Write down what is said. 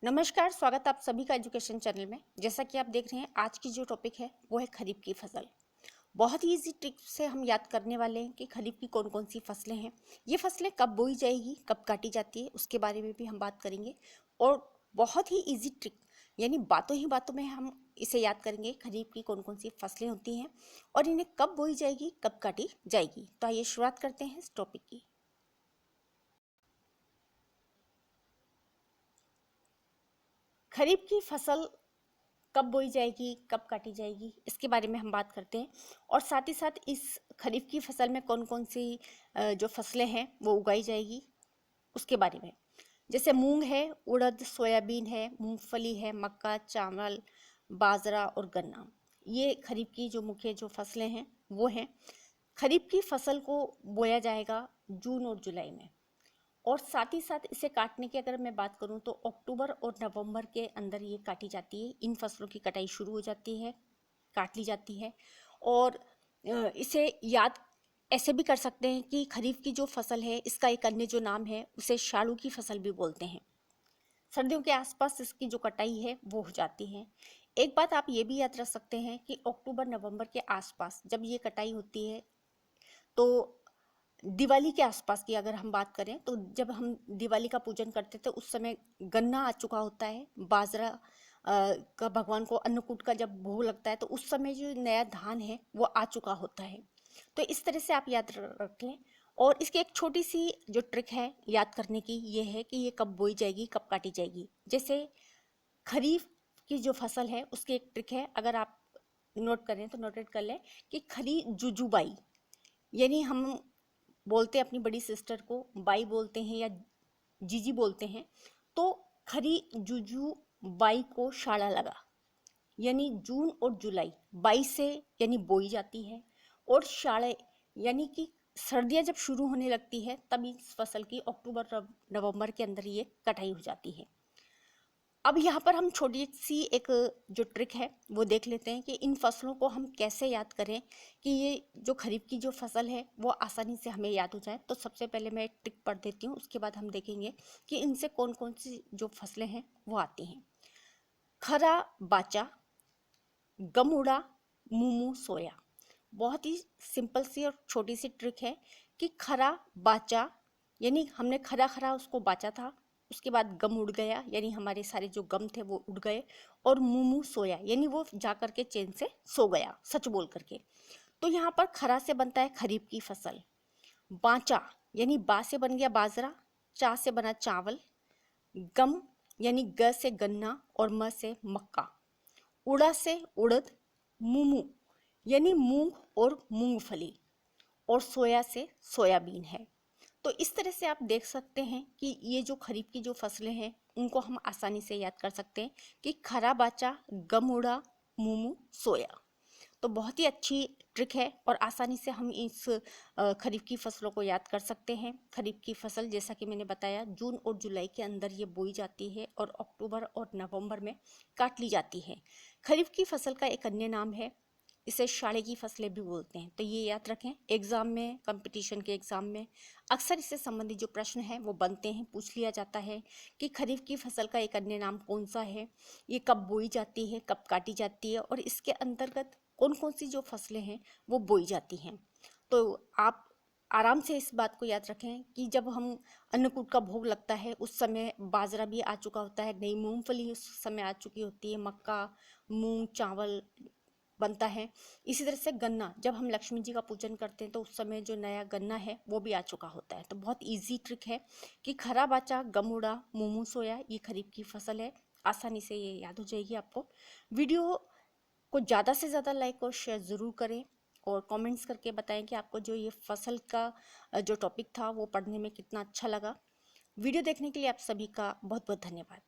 नमस्कार, स्वागत आप सभी का एजुकेशन चैनल में। जैसा कि आप देख रहे हैं, आज की जो टॉपिक है वो है खरीफ की फसल। बहुत ही इजी ट्रिक से हम याद करने वाले हैं कि खरीफ की कौन कौन सी फसलें हैं, ये फसलें कब बोई जाएगी, कब काटी जाती है, उसके बारे में भी हम बात करेंगे। और बहुत ही इजी ट्रिक यानी बातों ही बातों में हम इसे याद करेंगे, खरीफ की कौन कौन सी फसलें होती हैं और इन्हें कब बोई जाएगी, कब काटी जाएगी। तो आइए शुरुआत करते हैं इस टॉपिक की। खरीफ की फसल कब बोई जाएगी, कब काटी जाएगी, इसके बारे में हम बात करते हैं। और साथ ही साथ इस खरीफ की फसल में कौन कौन सी जो फसलें हैं वो उगाई जाएगी उसके बारे में। जैसे मूंग है, उड़द, सोयाबीन है, मूंगफली है, मक्का, चावल, बाजरा और गन्ना। ये खरीफ की जो मुख्य जो फसलें हैं वो हैं। खरीफ की फसल को बोया जाएगा जून और जुलाई में। और साथ ही साथ इसे काटने की अगर मैं बात करूं तो अक्टूबर और नवंबर के अंदर ये काटी जाती है। इन फसलों की कटाई शुरू हो जाती है, काट ली जाती है। और इसे याद ऐसे भी कर सकते हैं कि खरीफ की जो फसल है इसका एक अन्य जो नाम है उसे शाड़ू की फसल भी बोलते हैं। सर्दियों के आसपास इसकी जो कटाई है वो हो जाती है। एक बात आप ये भी याद रख सकते हैं कि अक्टूबर नवंबर के आसपास जब ये कटाई होती है तो दिवाली के आसपास की अगर हम बात करें तो जब हम दिवाली का पूजन करते थे उस समय गन्ना आ चुका होता है, बाजरा का भगवान को अन्नकूट का जब भोग लगता है तो उस समय जो नया धान है वो आ चुका होता है। तो इस तरह से आप याद रख लें। और इसकी एक छोटी सी जो ट्रिक है याद करने की ये है कि ये कब बोई जाएगी, कब काटी जाएगी। जैसे खरीफ की जो फसल है उसकी एक ट्रिक है, अगर आप नोट करें तो नोटेट कर लें कि खरी जुजुबाई, यानी हम बोलते हैं अपनी बड़ी सिस्टर को बाई बोलते हैं या जीजी बोलते हैं। तो खरी जुजू बाई को शाला लगा, यानी जून और जुलाई बाई से यानी बोई जाती है। और शाले यानी कि सर्दियां जब शुरू होने लगती है तब इस फसल की अक्टूबर नवंबर के अंदर ये कटाई हो जाती है। अब यहाँ पर हम छोटी सी एक जो ट्रिक है वो देख लेते हैं कि इन फसलों को हम कैसे याद करें कि ये जो खरीफ की जो फसल है वो आसानी से हमें याद हो जाए। तो सबसे पहले मैं एक ट्रिक पढ़ देती हूँ, उसके बाद हम देखेंगे कि इनसे कौन कौन सी जो फसलें हैं वो आती हैं। खरा बाचा, गमुड़ा, मूमू, सोया। बहुत ही सिंपल सी और छोटी सी ट्रिक है कि खरा बाचा यानी हमने खरा खरा उसको बाचा था, उसके बाद गम उड़ गया यानी हमारे सारे जो गम थे वो उड़ गए। और मुमू सोया यानी वो जा करके चैन से सो गया, सच बोल करके। तो यहाँ पर खरा से बनता है खरीफ की फसल। बाचा यानी बा से बन गया बाजरा, चा से बना चावल, गम यानी ग से गन्ना और म से मक्का, उड़ा से उड़द, मूमू यानी मूंग और मूंगफली, और सोया से सोयाबीन है। तो इस तरह से आप देख सकते हैं कि ये जो खरीफ की जो फसलें हैं उनको हम आसानी से याद कर सकते हैं कि खरा बाचा, गम उड़ा, मूमू, सोया। तो बहुत ही अच्छी ट्रिक है और आसानी से हम इस खरीफ की फसलों को याद कर सकते हैं। खरीफ की फसल जैसा कि मैंने बताया जून और जुलाई के अंदर ये बोई जाती है और अक्टूबर और नवंबर में काट ली जाती है। खरीफ की फसल का एक अन्य नाम है, इसे शाले की फसलें भी बोलते हैं। तो ये याद रखें, एग्जाम में, कंपटीशन के एग्जाम में अक्सर इससे संबंधित जो प्रश्न हैं वो बनते हैं, पूछ लिया जाता है कि खरीफ की फसल का एक अन्य नाम कौन सा है, ये कब बोई जाती है, कब काटी जाती है और इसके अंतर्गत कौन कौन सी जो फसलें हैं वो बोई जाती हैं। तो आप आराम से इस बात को याद रखें कि जब हम अन्नकूट का भोग लगता है उस समय बाजरा भी आ चुका होता है, नई मूंगफली उस समय आ चुकी होती है, मक्का, मूंग, चावल बनता है। इसी तरह से गन्ना, जब हम लक्ष्मी जी का पूजन करते हैं तो उस समय जो नया गन्ना है वो भी आ चुका होता है। तो बहुत इजी ट्रिक है कि खरा बाचा, गमुड़ा, मूमू, सोया ये खरीफ की फसल है। आसानी से ये याद हो जाएगी आपको। वीडियो को ज़्यादा से ज़्यादा लाइक और शेयर ज़रूर करें और कमेंट्स करके बताएं कि आपको जो ये फसल का जो टॉपिक था वो पढ़ने में कितना अच्छा लगा। वीडियो देखने के लिए आप सभी का बहुत बहुत धन्यवाद।